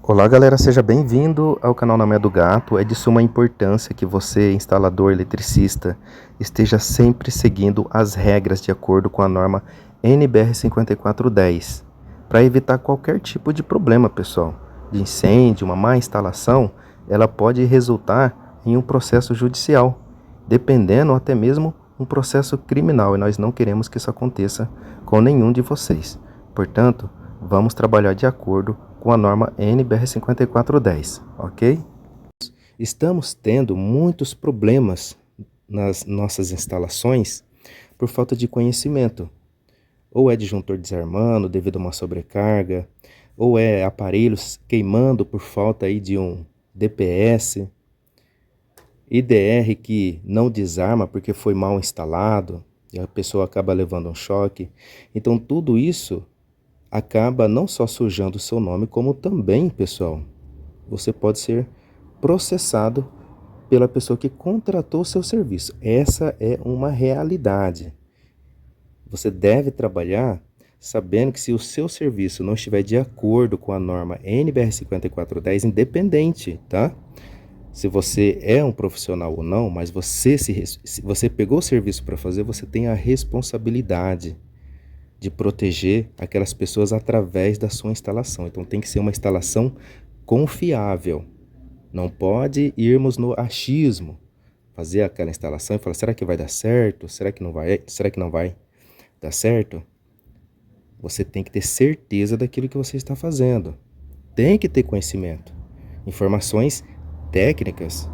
Olá galera, seja bem-vindo ao canal Na Meia do Gato. É de suma importância que você, instalador, eletricista, esteja sempre seguindo as regras de acordo com a norma NBR 5410, para evitar qualquer tipo de problema, pessoal, de incêndio. Uma má instalação, ela pode resultar em um processo judicial, dependendo até mesmo um processo criminal, e nós não queremos que isso aconteça com nenhum de vocês. Portanto, vamos trabalhar de acordo com a norma NBR 5410, ok? Estamos tendo muitos problemas nas nossas instalações por falta de conhecimento. Ou é disjuntor desarmando devido a uma sobrecarga, ou é aparelhos queimando por falta aí de um DPS, IDR que não desarma porque foi mal instalado e a pessoa acaba levando um choque. Então tudo isso acaba não só sujando o seu nome, como também, pessoal, você pode ser processado pela pessoa que contratou o seu serviço. Essa é uma realidade. Você deve trabalhar sabendo que se o seu serviço não estiver de acordo com a norma NBR 5410, independente, tá? Se você é um profissional ou não, mas se você pegou o serviço para fazer, você tem a responsabilidade de proteger aquelas pessoas através da sua instalação. Então tem que ser uma instalação confiável. Não pode irmos no achismo, fazer aquela instalação e falar, será que vai dar certo? Será que não vai? Será que não vai dar certo? Você tem que ter certeza daquilo que você está fazendo. Tem que ter conhecimento, informações técnicas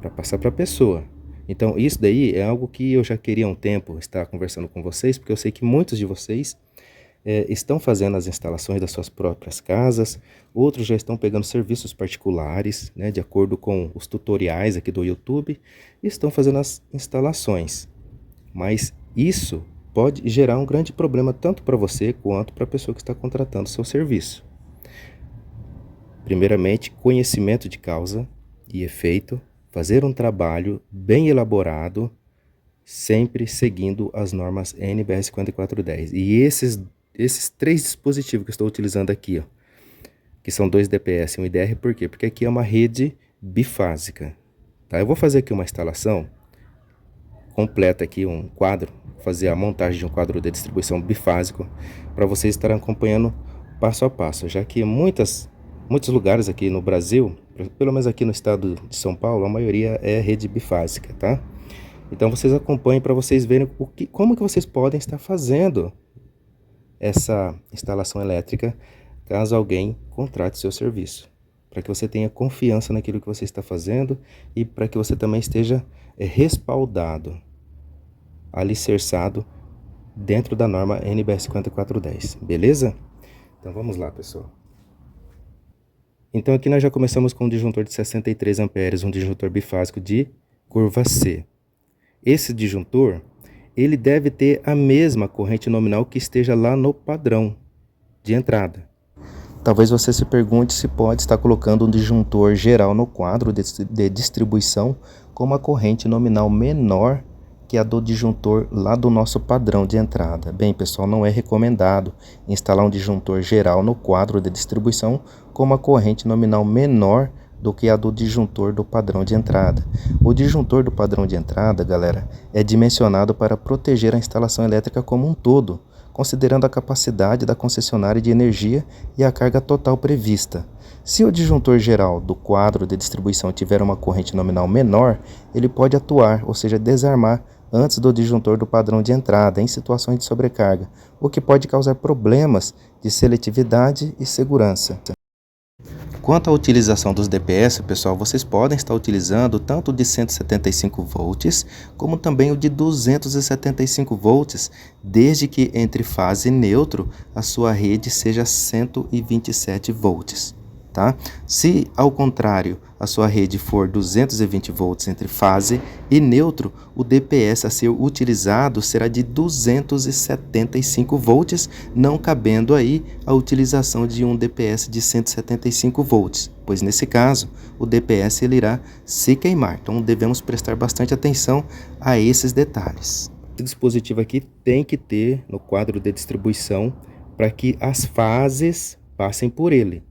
para passar para a pessoa. Então isso daí é algo que eu já queria há um tempo estar conversando com vocês, porque eu sei que muitos de vocês estão fazendo as instalações das suas próprias casas, outros já estão pegando serviços particulares, né, de acordo com os tutoriais aqui do YouTube, e estão fazendo as instalações. Mas isso pode gerar um grande problema tanto para você quanto para a pessoa que está contratando o seu serviço. Primeiramente, conhecimento de causa e efeito, fazer um trabalho bem elaborado, sempre seguindo as normas NBR 5410. E esses três dispositivos que eu estou utilizando aqui, ó, que são 2 DPS e um IDR, por quê? Porque aqui é uma rede bifásica. Tá? Eu vou fazer aqui uma instalação completa, aqui um quadro, fazer a montagem de um quadro de distribuição bifásico, para vocês estarem acompanhando passo a passo, já que muitos lugares aqui no Brasil, pelo menos aqui no estado de São Paulo, a maioria é rede bifásica, tá? Então vocês acompanhem para vocês verem como que vocês podem estar fazendo essa instalação elétrica, caso alguém contrate seu serviço, para que você tenha confiança naquilo que você está fazendo e para que você também esteja respaldado, alicerçado dentro da norma NBR 5410, beleza? Então vamos lá, pessoal. Então aqui nós já começamos com um disjuntor de 63 amperes, um disjuntor bifásico de curva C. Esse disjuntor, ele deve ter a mesma corrente nominal que esteja lá no padrão de entrada. Talvez você se pergunte se pode estar colocando um disjuntor geral no quadro de distribuição com uma corrente nominal menor que a do disjuntor lá do nosso padrão de entrada. Bem, pessoal, não é recomendado instalar um disjuntor geral no quadro de distribuição com uma corrente nominal menor do que a do disjuntor do padrão de entrada. O disjuntor do padrão de entrada, galera, é dimensionado para proteger a instalação elétrica como um todo, considerando a capacidade da concessionária de energia e a carga total prevista. Se o disjuntor geral do quadro de distribuição tiver uma corrente nominal menor, ele pode atuar, ou seja, desarmar, antes do disjuntor do padrão de entrada, em situações de sobrecarga, o que pode causar problemas de seletividade e segurança. Quanto à utilização dos DPS, pessoal, vocês podem estar utilizando tanto o de 175 volts, como também o de 275 volts, desde que entre fase e neutro a sua rede seja 127 volts. Tá? Se, ao contrário, a sua rede for 220 volts entre fase e neutro, o DPS a ser utilizado será de 275 volts, não cabendo aí a utilização de um DPS de 175 volts, pois nesse caso o DPS ele irá se queimar. Então devemos prestar bastante atenção a esses detalhes. Esse dispositivo aqui tem que ter no quadro de distribuição para que as fases passem por ele.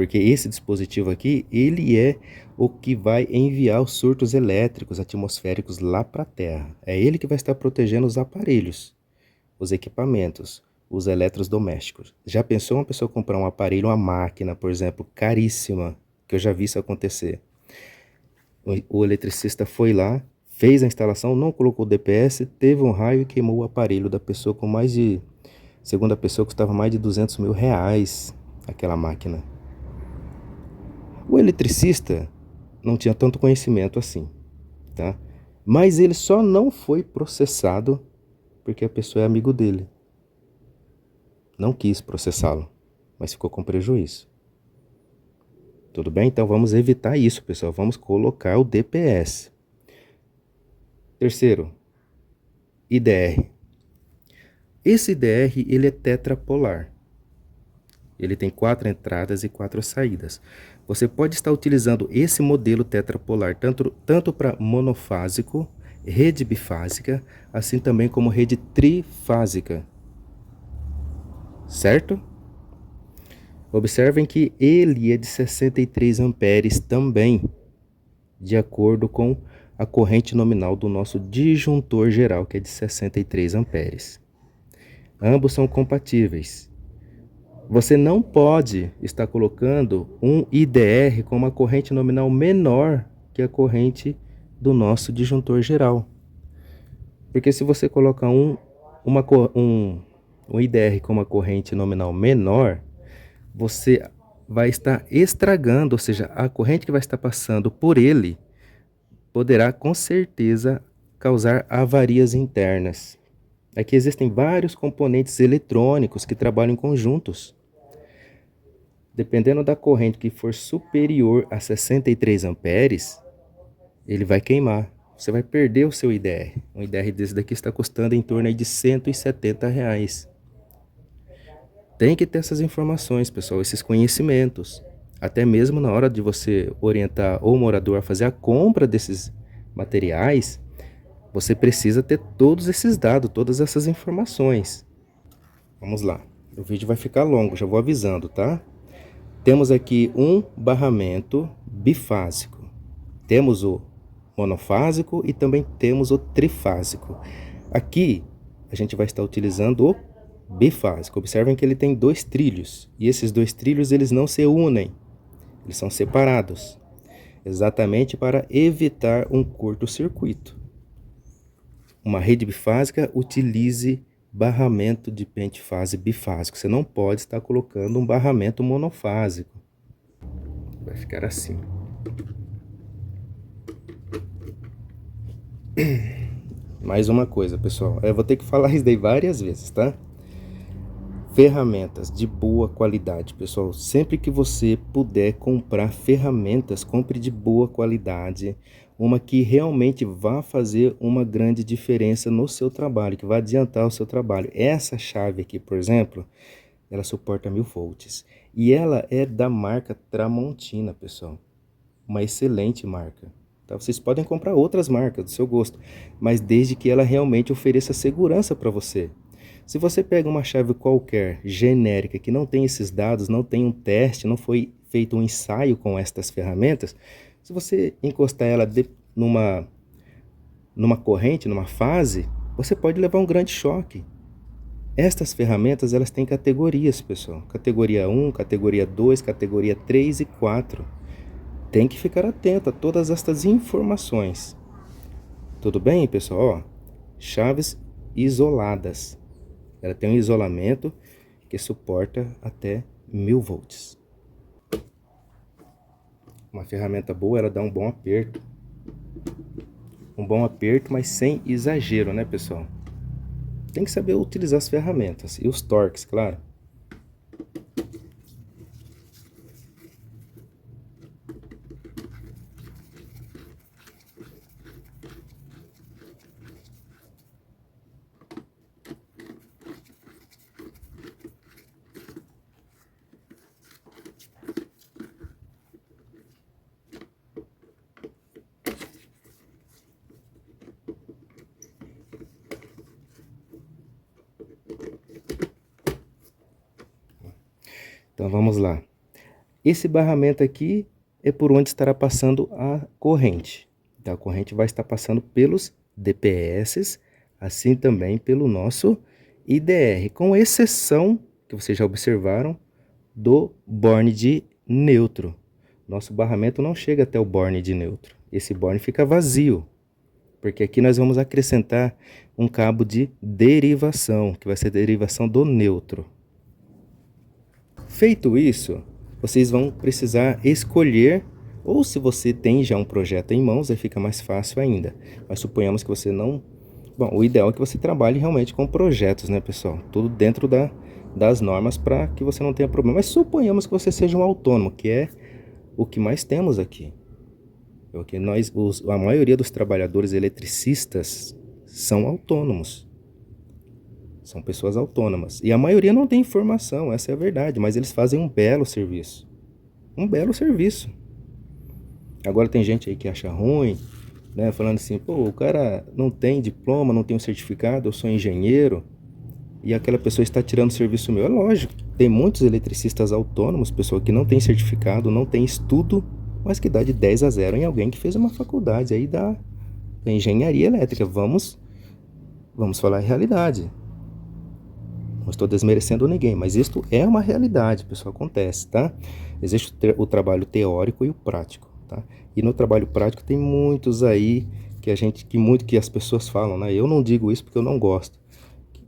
Porque esse dispositivo aqui, ele é o que vai enviar os surtos elétricos atmosféricos lá para a Terra. É ele que vai estar protegendo os aparelhos, os equipamentos, os eletrodomésticos. Já pensou uma pessoa comprar um aparelho, uma máquina, por exemplo, caríssima, que eu já vi isso acontecer. O eletricista foi lá, fez a instalação, não colocou o DPS, teve um raio e queimou o aparelho da pessoa com mais de... Segundo a pessoa, custava mais de R$ 200.000 aquela máquina. O eletricista não tinha tanto conhecimento assim, tá? Mas ele só não foi processado porque a pessoa é amigo dele. Não quis processá-lo, mas ficou com prejuízo. Tudo bem? Então vamos evitar isso, pessoal. Vamos colocar o DPS. Terceiro, IDR. Esse IDR, ele é tetrapolar. Ele tem 4 entradas e 4 saídas. Você pode estar utilizando esse modelo tetrapolar tanto para monofásico, rede bifásica, assim também como rede trifásica. Certo? Observem que ele é de 63 amperes também, de acordo com a corrente nominal do nosso disjuntor geral, que é de 63 amperes. Ambos são compatíveis. Você não pode estar colocando um IDR com uma corrente nominal menor que a corrente do nosso disjuntor geral. Porque se você colocar um IDR com uma corrente nominal menor, você vai estar estragando, ou seja, a corrente que vai estar passando por ele poderá com certeza causar avarias internas. Aqui existem vários componentes eletrônicos que trabalham conjuntos. Dependendo da corrente que for superior a 63 amperes, ele vai queimar. Você vai perder o seu IDR. Um IDR desse daqui está custando em torno de R$ 170. Tem que ter essas informações, pessoal, esses conhecimentos. Até mesmo na hora de você orientar o morador a fazer a compra desses materiais, você precisa ter todos esses dados, todas essas informações. Vamos lá. O vídeo vai ficar longo, já vou avisando, tá? Temos aqui um barramento bifásico. Temos o monofásico e também temos o trifásico. Aqui a gente vai estar utilizando o bifásico. Observem que ele tem 2 trilhos. E esses 2 trilhos eles não se unem. Eles são separados. Exatamente para evitar um curto-circuito. Uma rede bifásica utilize barramento de pente fase bifásico. Você não pode estar colocando um barramento monofásico. Vai ficar assim. Mais uma coisa, pessoal. Eu vou ter que falar isso daí várias vezes, tá? Ferramentas de boa qualidade, pessoal. Sempre que você puder comprar ferramentas, compre de boa qualidade. Uma que realmente vá fazer uma grande diferença no seu trabalho, que vai adiantar o seu trabalho. Essa chave aqui, por exemplo, ela suporta 1000 volts. E ela é da marca Tramontina, pessoal. Uma excelente marca. Tá? Vocês podem comprar outras marcas do seu gosto, mas desde que ela realmente ofereça segurança para você. Se você pega uma chave qualquer, genérica, que não tem esses dados, não tem um teste, não foi feito um ensaio com estas ferramentas, se você encostar ela numa corrente, numa fase, você pode levar um grande choque. Estas ferramentas, elas têm categorias, pessoal. Categoria 1, categoria 2, categoria 3 e 4. Tem que ficar atento a todas estas informações. Tudo bem, pessoal? Ó, chaves isoladas. Ela tem um isolamento que suporta até 1000 volts. Uma ferramenta boa, ela dá um bom aperto. Um bom aperto, mas sem exagero, né, pessoal? Tem que saber utilizar as ferramentas e os torques, claro. Então vamos lá. Esse barramento aqui é por onde estará passando a corrente. Então, a corrente vai estar passando pelos DPS, assim também pelo nosso IDR, com exceção, que vocês já observaram, do borne de neutro. Nosso barramento não chega até o borne de neutro. Esse borne fica vazio, porque aqui nós vamos acrescentar um cabo de derivação, que vai ser a derivação do neutro. Feito isso, vocês vão precisar escolher, ou se você tem já um projeto em mãos, aí fica mais fácil ainda. Mas suponhamos que você não... Bom, o ideal é que você trabalhe realmente com projetos, né, pessoal? Tudo dentro das normas para que você não tenha problema. Mas suponhamos que você seja um autônomo, que é o que mais temos aqui. Porque a maioria dos trabalhadores eletricistas são autônomos. São pessoas autônomas. E a maioria não tem formação, essa é a verdade. Mas eles fazem um belo serviço. Um belo serviço. Agora tem gente aí que acha ruim, né? Falando assim, pô, o cara não tem diploma, não tem um certificado, eu sou engenheiro. E aquela pessoa está tirando serviço meu. É lógico, tem muitos eletricistas autônomos, pessoa que não tem certificado, não tem estudo, mas que dá de 10 a 0 em alguém que fez uma faculdade aí da engenharia elétrica. Vamos falar a realidade. Não estou desmerecendo ninguém, mas isto é uma realidade, pessoal, acontece, tá? Existe o trabalho teórico e o prático, tá? E no trabalho prático tem muitos aí que as pessoas falam, né? Eu não digo isso porque eu não gosto.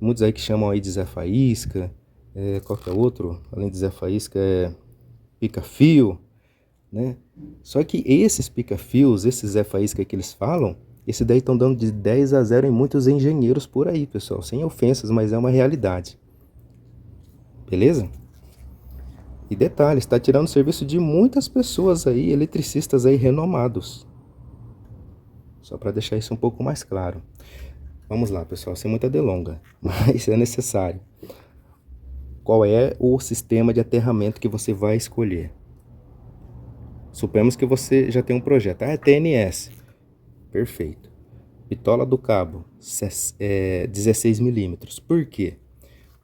Muitos aí que chamam aí de Zé Faísca, qual que é outro? Além de Zé Faísca, pica-fio, né? Só que esses pica-fios, esses Zé Faísca que eles falam, esse daí estão dando de 10 a 0 em muitos engenheiros por aí, pessoal. Sem ofensas, mas é uma realidade. Beleza? E detalhe, está tirando o serviço de muitas pessoas aí, eletricistas aí renomados. Só para deixar isso um pouco mais claro. Vamos lá, pessoal, sem muita delonga, mas é necessário. Qual é o sistema de aterramento que você vai escolher? Suponhamos que você já tem um projeto. É TNS. Perfeito. Bitola do cabo, 16 milímetros. Por quê?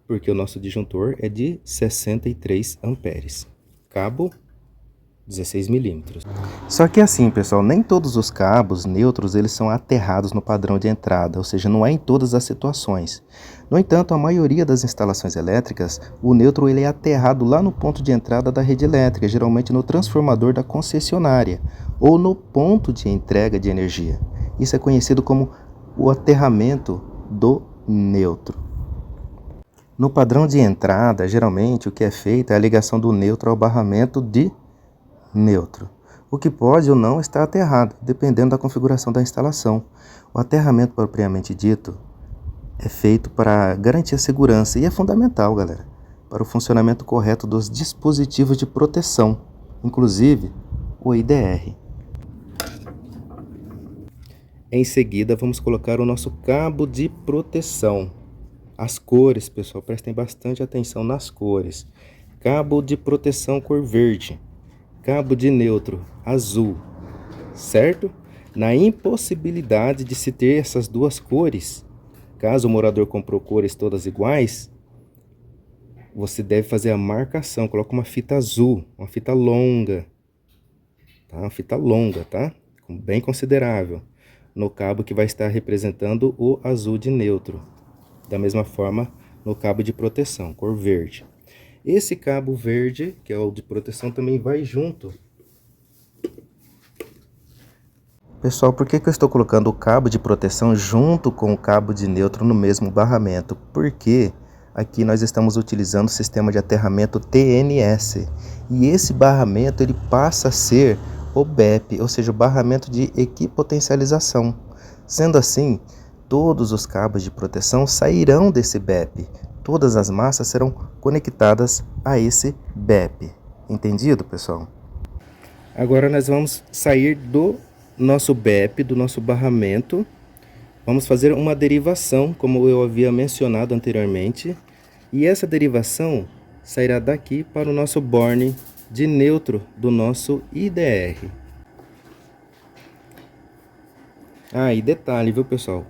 Porque o nosso disjuntor é de 63 amperes. Cabo, 16 milímetros. Só que assim, pessoal, nem todos os cabos neutros eles são aterrados no padrão de entrada, ou seja, não é em todas as situações. No entanto, a maioria das instalações elétricas, o neutro ele é aterrado lá no ponto de entrada da rede elétrica, geralmente no transformador da concessionária, ou no ponto de entrega de energia. Isso é conhecido como o aterramento do neutro. No padrão de entrada, geralmente o que é feito é a ligação do neutro ao barramento de neutro, o que pode ou não estar aterrado, dependendo da configuração da instalação. O aterramento propriamente dito é feito para garantir a segurança e é fundamental, galera, para o funcionamento correto dos dispositivos de proteção, inclusive o IDR. Em seguida, vamos colocar o nosso cabo de proteção. As cores, pessoal, prestem bastante atenção nas cores. Cabo de proteção cor verde. Cabo de neutro azul, certo? Na impossibilidade de se ter essas duas cores, caso o morador comprou cores todas iguais, você deve fazer a marcação. Coloca uma fita azul, uma fita longa, tá? Uma fita longa, tá? Bem considerável, no cabo que vai estar representando o azul de neutro. Da mesma forma, no cabo de proteção, cor verde. Esse cabo verde, que é o de proteção, também vai junto. Pessoal, por que eu estou colocando o cabo de proteção junto com o cabo de neutro no mesmo barramento? Porque aqui nós estamos utilizando o sistema de aterramento TNS. E esse barramento ele passa a ser o BEP, ou seja, o barramento de equipotencialização. Sendo assim, todos os cabos de proteção sairão desse BEP. Todas as massas serão conectadas a esse BEP. Entendido, pessoal? Agora nós vamos sair do nosso BEP, do nosso barramento. Vamos fazer uma derivação, como eu havia mencionado anteriormente. E essa derivação sairá daqui para o nosso borne de neutro do nosso IDR. Ah, e detalhe, viu, pessoal?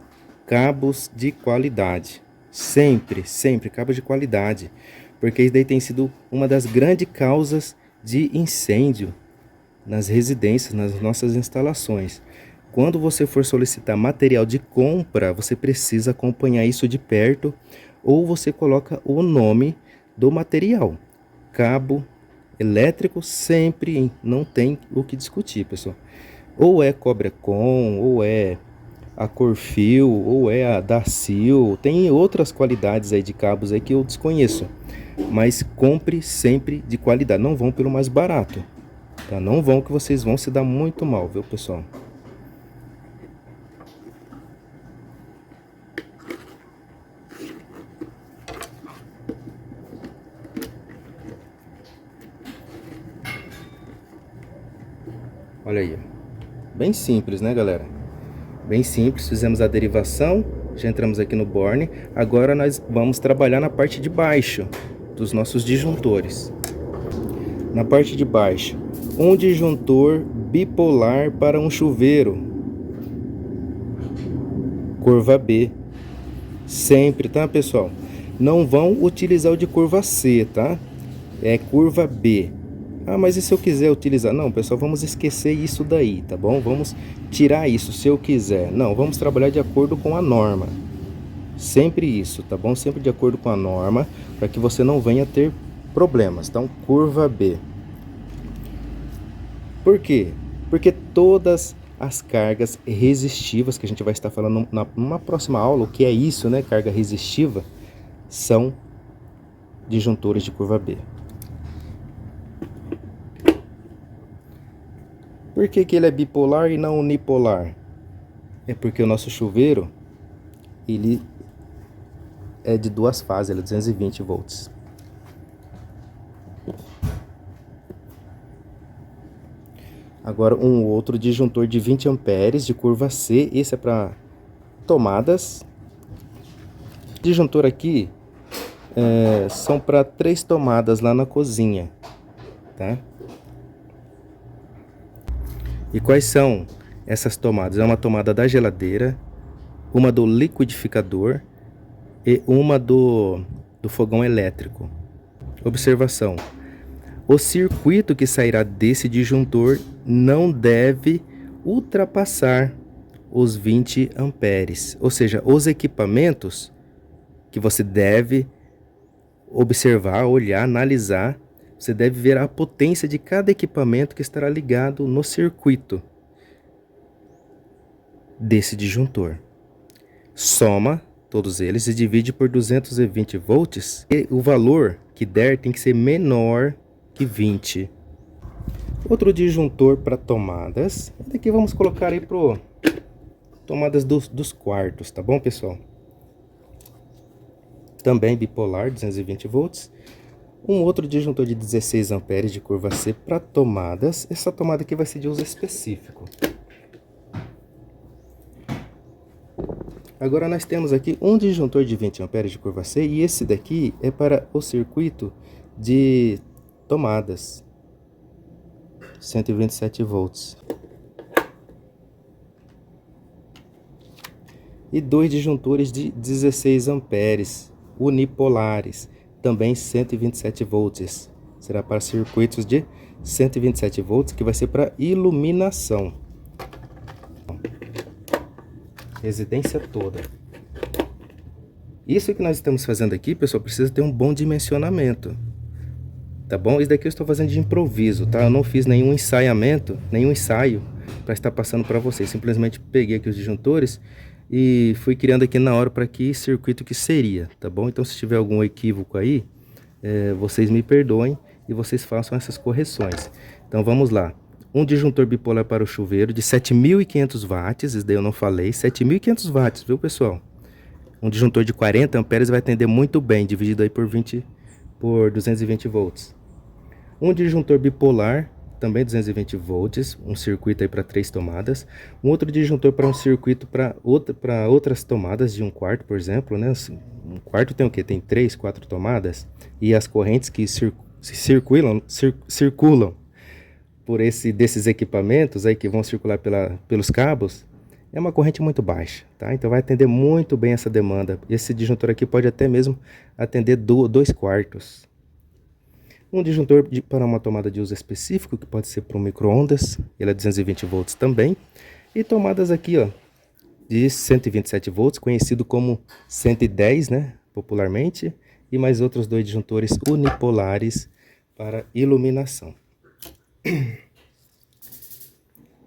Cabos de qualidade. Sempre cabos de qualidade. Porque isso daí tem sido uma das grandes causas de incêndio nas residências, nas nossas instalações. Quando você for solicitar material de compra, você precisa acompanhar isso de perto, ou você coloca o nome do material. Cabo elétrico sempre não tem o que discutir, pessoal. Ou é Cobrecon, ou é a Corfil, ou é a Dacil. Tem outras qualidades aí de cabos aí que eu desconheço. Mas compre sempre de qualidade, não vão pelo mais barato. Tá? Não vão, que vocês vão se dar muito mal, viu, pessoal? Olha aí, ó. Bem simples, né, galera? Bem simples, fizemos a derivação, já entramos aqui no borne. Agora nós vamos trabalhar na parte de baixo dos nossos disjuntores. Na parte de baixo, um disjuntor bipolar para um chuveiro, curva B. Sempre, tá, pessoal? Não vão utilizar o de curva C, tá? É curva B. Ah, mas e se eu quiser utilizar? Não, pessoal, vamos esquecer isso daí, tá bom? Vamos tirar isso, se eu quiser. Não, vamos trabalhar de acordo com a norma. Sempre isso, tá bom? Sempre de acordo com a norma, para que você não venha ter problemas. Então, curva B. Por quê? Porque todas as cargas resistivas, que a gente vai estar falando numa próxima aula, o que é isso, né? Carga resistiva, são disjuntores de curva B. Por que que ele é bipolar e não unipolar? É porque o nosso chuveiro, ele é de duas fases, ele é 220 volts. Agora um outro disjuntor de 20 amperes de curva C, esse é para tomadas. Disjuntor aqui são para 3 tomadas lá na cozinha, tá? E quais são essas tomadas? É uma tomada da geladeira, uma do liquidificador e uma do fogão elétrico. Observação: o circuito que sairá desse disjuntor não deve ultrapassar os 20 amperes. Ou seja, os equipamentos que você deve observar, olhar, analisar, você deve ver a potência de cada equipamento que estará ligado no circuito desse disjuntor. Soma todos eles e divide por 220 volts, e o valor que der tem que ser menor que 20. Outro disjuntor para tomadas. Aqui vamos colocar aí pro tomadas dos quartos, tá bom, pessoal? Também bipolar, 220 volts. Um outro disjuntor de 16 amperes de curva C para tomadas. Essa tomada aqui vai ser de uso específico. Agora nós temos aqui um disjuntor de 20 amperes de curva C, e esse daqui é para o circuito de tomadas, 127 volts. E dois disjuntores de 16 amperes, unipolares, também 127 volts. Será para circuitos de 127 volts, que vai ser para iluminação. Residência toda. Isso que nós estamos fazendo aqui, pessoal, precisa ter um bom dimensionamento. Tá bom? Isso daqui eu estou fazendo de improviso, tá? Eu não fiz nenhum ensaiamento, nenhum ensaio para estar passando para vocês. Simplesmente peguei aqui os disjuntores e fui criando aqui na hora para que circuito que seria, tá bom? Então, se tiver algum equívoco aí, vocês me perdoem e vocês façam essas correções. Então, vamos lá. Um disjuntor bipolar para o chuveiro de 7.500 watts, isso daí eu não falei, 7.500 watts, viu, pessoal? Um disjuntor de 40 amperes vai atender muito bem, dividido aí por 220 volts. Um disjuntor bipolar, também 220 volts, um circuito aí para 3 tomadas. Um outro disjuntor para um circuito para outras tomadas de 1/4, por exemplo, né? Um quarto tem o quê? Tem 3, 4 tomadas, e as correntes que circulam por desses equipamentos aí que vão circular pelos cabos, é uma corrente muito baixa, tá? Então vai atender muito bem essa demanda. Esse disjuntor aqui pode até mesmo atender 2/4. Um disjuntor para uma tomada de uso específico, que pode ser para um micro-ondas, ele é 220 volts também. E tomadas aqui, ó, de 127 volts, conhecido como 110, né, popularmente. E mais outros dois disjuntores unipolares para iluminação.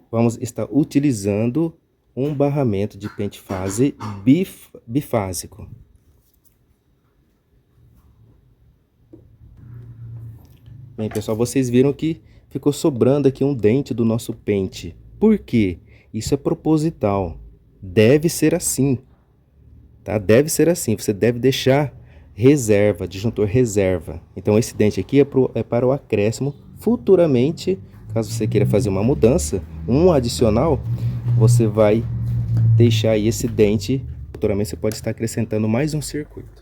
Vamos estar utilizando um barramento de pente fase bifásico. Bem, pessoal, vocês viram que ficou sobrando aqui um dente do nosso pente. Por quê? Isso é proposital. Deve ser assim, tá? Deve ser assim. Você deve deixar reserva, disjuntor reserva. Então, esse dente aqui é para o acréscimo. Futuramente, caso você queira fazer uma mudança, um adicional, você vai deixar aí esse dente. Futuramente, você pode estar acrescentando mais um circuito.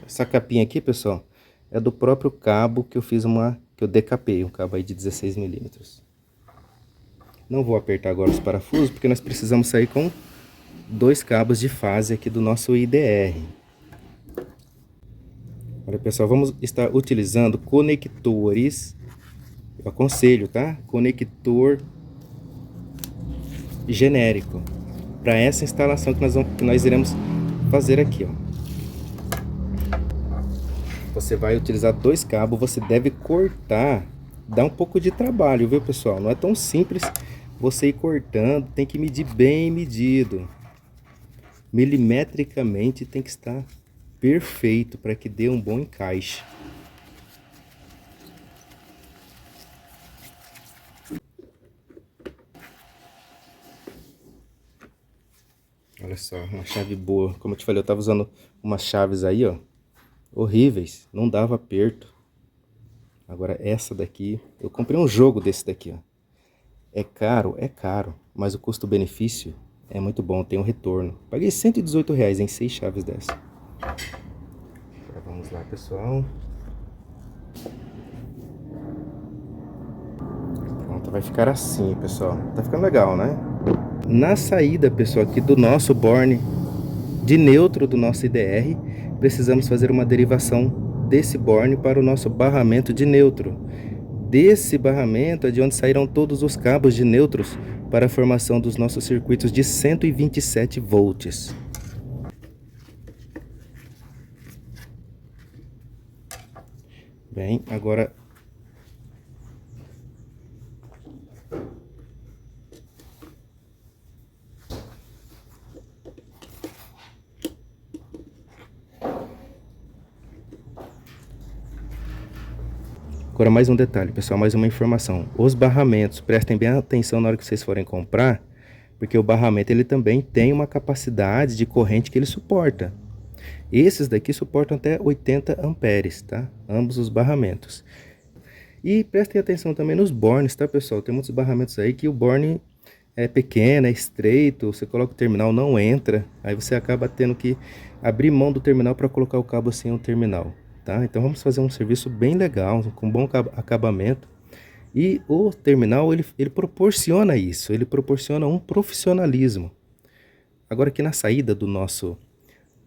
Essa capinha aqui, pessoal, é do próprio cabo que eu que eu decapei, um cabo aí de 16 milímetros. Não vou apertar agora os parafusos, porque nós precisamos sair com dois cabos de fase aqui do nosso IDR. Olha, pessoal, vamos estar utilizando conectores, eu aconselho, tá? Conector genérico, para essa instalação que nós iremos fazer aqui, ó. Você vai utilizar dois cabos, você deve cortar, dá um pouco de trabalho, viu, pessoal? Não é tão simples você ir cortando, tem que medir bem medido. Milimetricamente tem que estar perfeito para que dê um bom encaixe. Olha só, uma chave boa. Como eu te falei, eu estava usando umas chaves aí, ó, horríveis, não dava aperto. Agora essa daqui, eu comprei um jogo desse daqui, ó. É caro, mas o custo-benefício é muito bom, tem um retorno. Paguei R$118 em 6 chaves dessa. Agora vamos lá, pessoal. Pronto, vai ficar assim, pessoal. Tá ficando legal, né? Na saída, pessoal, aqui do nosso borne de neutro do nosso IDR, precisamos fazer uma derivação desse borne para o nosso barramento de neutro. Desse barramento é de onde sairão todos os cabos de neutros para a formação dos nossos circuitos de 127 volts. Bem, agora mais um detalhe, pessoal, mais uma informação. Os barramentos, prestem bem atenção na hora que vocês forem comprar, porque o barramento ele também tem uma capacidade de corrente que ele suporta. Esses daqui suportam até 80 amperes, tá? Ambos os barramentos. E prestem atenção também nos bornes, tá, pessoal? Tem muitos barramentos aí que o borne é pequeno, é estreito, você coloca o terminal, não entra, aí você acaba tendo que abrir mão do terminal para colocar o cabo sem o terminal. Tá? Então vamos fazer um serviço bem legal, com bom acabamento. E o terminal, ele proporciona isso, ele proporciona um profissionalismo. Agora aqui na saída do nosso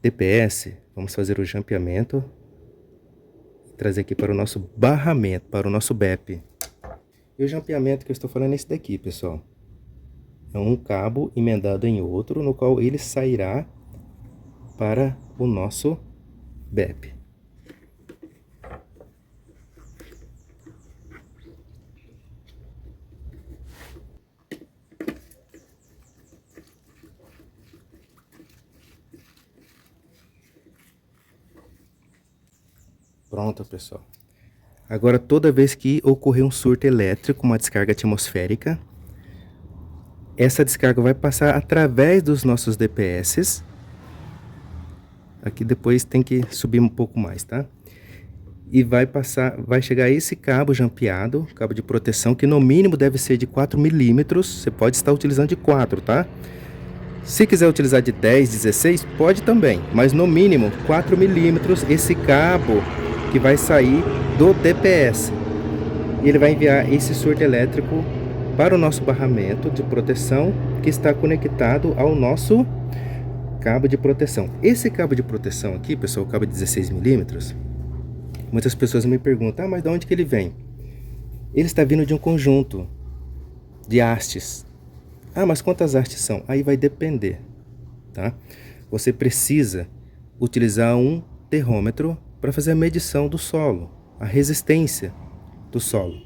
DPS, vamos fazer o jampeamento. Trazer aqui para o nosso barramento, para o nosso BEP. E o jampeamento que eu estou falando é esse daqui, pessoal. É um cabo emendado em outro, no qual ele sairá para o nosso BEP. Pronto, pessoal. Agora, toda vez que ocorrer um surto elétrico, uma descarga atmosférica, essa descarga vai passar através dos nossos DPS. Aqui depois tem que subir um pouco mais, tá? E vai chegar a esse cabo jampeado, cabo de proteção, que no mínimo deve ser de 4 milímetros. Você pode estar utilizando de 4, tá? Se quiser utilizar de 10, 16, pode também. Mas no mínimo 4 milímetros esse cabo que vai sair do DPS. E ele vai enviar esse surto elétrico para o nosso barramento de proteção que está conectado ao nosso cabo de proteção. Esse cabo de proteção aqui, pessoal, o cabo de 16 milímetros, muitas pessoas me perguntam, mas de onde que ele vem? Ele está vindo de um conjunto de hastes. Mas quantas hastes são? Aí vai depender, tá? Você precisa utilizar um terrômetro para fazer a medição do solo, a resistência do solo.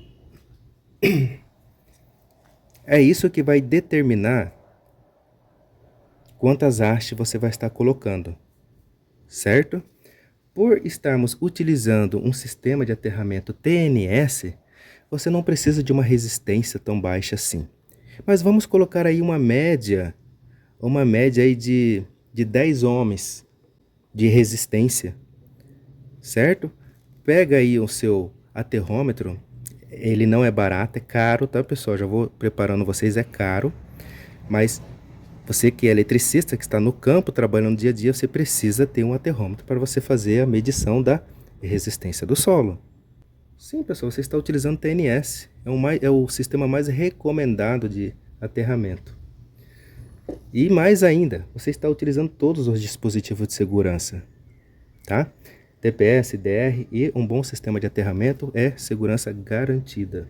É isso que vai determinar quantas hastes você vai estar colocando, certo? Por estarmos utilizando um sistema de aterramento TNS, você não precisa de uma resistência tão baixa assim. Mas vamos colocar aí uma média aí de 10 ohms de resistência, certo? Pega aí o seu aterrômetro, ele não é barato, é caro, tá, pessoal? Já vou preparando vocês, é caro, mas você que é eletricista, que está no campo trabalhando no dia a dia, você precisa ter um aterrômetro para você fazer a medição da resistência do solo. Sim, pessoal, você está utilizando TNS, é o sistema mais recomendado de aterramento. E mais ainda, você está utilizando todos os dispositivos de segurança, tá? TPS, DR e um bom sistema de aterramento é segurança garantida.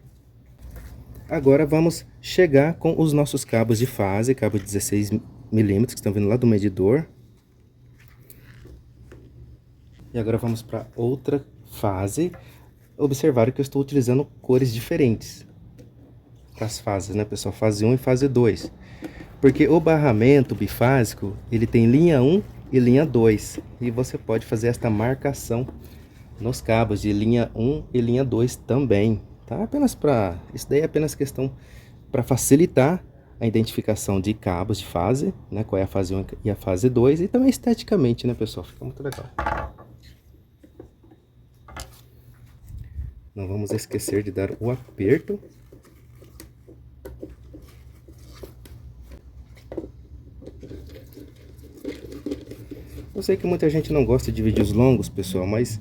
Agora vamos chegar com os nossos cabos de fase, cabo de 16 milímetros que estão vindo lá do medidor. E agora vamos para outra fase. Observaram que eu estou utilizando cores diferentes para as fases, né, pessoal? Fase 1 e fase 2. Porque o barramento bifásico, ele tem linha 1 e linha 2. E você pode fazer esta marcação nos cabos de linha 1 e linha 2 também. Tá? Isso daí é apenas questão para facilitar a identificação de cabos de fase, né? Qual é a fase 1 e a fase 2. E também esteticamente, né, pessoal? Fica muito legal. Não vamos esquecer de dar o aperto. Eu sei que muita gente não gosta de vídeos longos, pessoal, mas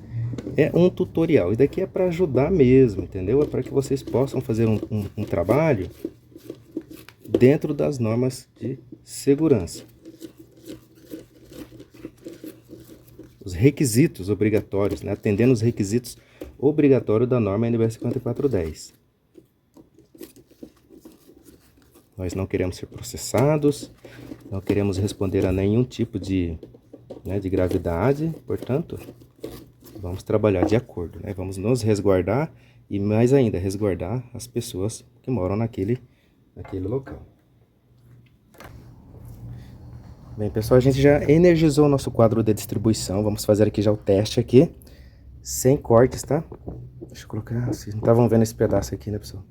é um tutorial. E daqui é para ajudar mesmo, entendeu? É para que vocês possam fazer um trabalho dentro das normas de segurança. Os requisitos obrigatórios, né? Atendendo os requisitos obrigatórios da norma NBR 5410. Nós não queremos ser processados, não queremos responder a nenhum tipo de gravidade, portanto, vamos trabalhar de acordo, né? Vamos nos resguardar e mais ainda resguardar as pessoas que moram naquele local. Bem, pessoal, a gente já energizou o nosso quadro de distribuição. Vamos fazer aqui já o teste aqui, sem cortes, tá? Deixa eu colocar, vocês não estavam vendo esse pedaço aqui, né, pessoal?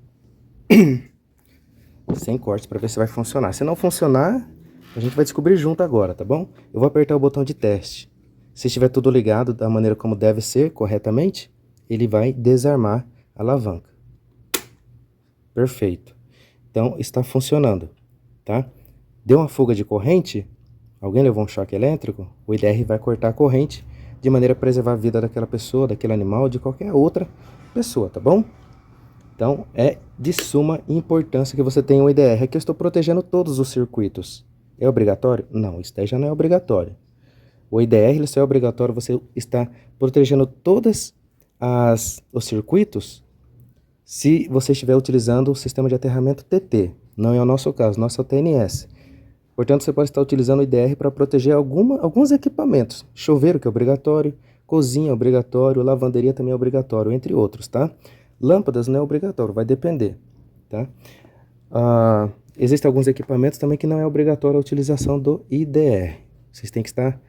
Sem cortes, para ver se vai funcionar. Se não funcionar, a gente vai descobrir junto agora, tá bom? Eu vou apertar o botão de teste. Se estiver tudo ligado da maneira como deve ser, corretamente, ele vai desarmar a alavanca. Perfeito. Então, está funcionando, tá? Deu uma fuga de corrente, alguém levou um choque elétrico, o IDR vai cortar a corrente de maneira a preservar a vida daquela pessoa, daquele animal, de qualquer outra pessoa, tá bom? Então, é de suma importância que você tenha um IDR. Aqui eu estou protegendo todos os circuitos. É obrigatório? Não, isso daí já não é obrigatório. O IDR ele só é obrigatório você está protegendo todos os circuitos se você estiver utilizando o sistema de aterramento TT. Não é o nosso caso, nosso é o TNS. Portanto, você pode estar utilizando o IDR para proteger alguns equipamentos. Chuveiro, que é obrigatório, cozinha é obrigatório, lavanderia também é obrigatório, entre outros, tá? Lâmpadas não é obrigatório, vai depender, tá? Existem alguns equipamentos também que não é obrigatória a utilização do IDR. Vocês têm que estar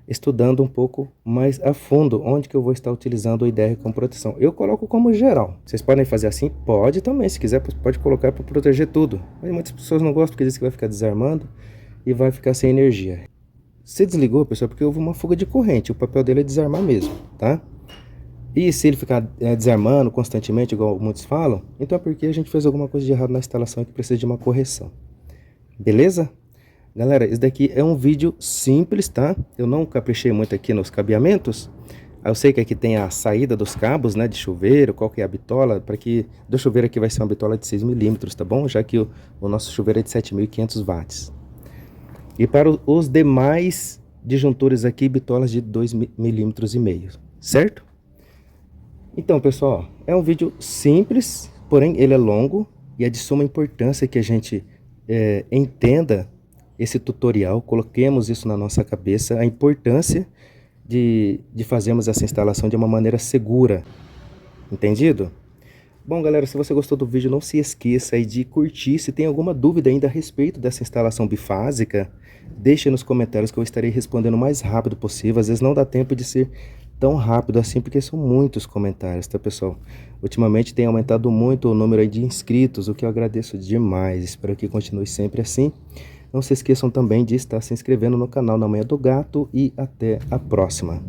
estudando um pouco mais a fundo onde que eu vou estar utilizando o IDR como proteção. Eu coloco como geral. Vocês podem fazer assim? Pode também, se quiser pode colocar para proteger tudo. Mas muitas pessoas não gostam porque dizem que vai ficar desarmando e vai ficar sem energia. Se desligou, pessoal, porque houve uma fuga de corrente. O papel dele é desarmar mesmo, tá? E se ele ficar desarmando constantemente, igual muitos falam, então é porque a gente fez alguma coisa de errado na instalação e que precisa de uma correção. Beleza? Galera, esse daqui é um vídeo simples, tá? Eu não caprichei muito aqui nos cabeamentos. Eu sei que aqui tem a saída dos cabos, né, de chuveiro, qual que é a bitola, para que do chuveiro aqui vai ser uma bitola de 6 milímetros, tá bom? Já que o nosso chuveiro é de 7.500 watts. E para os demais disjuntores aqui, bitolas de 2,5 mm, certo? Então, pessoal, é um vídeo simples, porém ele é longo e é de suma importância que a gente entenda esse tutorial, coloquemos isso na nossa cabeça, a importância de fazermos essa instalação de uma maneira segura, entendido? Bom, galera, se você gostou do vídeo, não se esqueça aí de curtir. Se tem alguma dúvida ainda a respeito dessa instalação bifásica, deixe nos comentários que eu estarei respondendo o mais rápido possível. Às vezes não dá tempo de ser tão rápido assim, porque são muitos comentários, tá, pessoal? Ultimamente tem aumentado muito o número aí de inscritos, o que eu agradeço demais. Espero que continue sempre assim. Não se esqueçam também de estar se inscrevendo no canal Na Manha do Gato e até a próxima.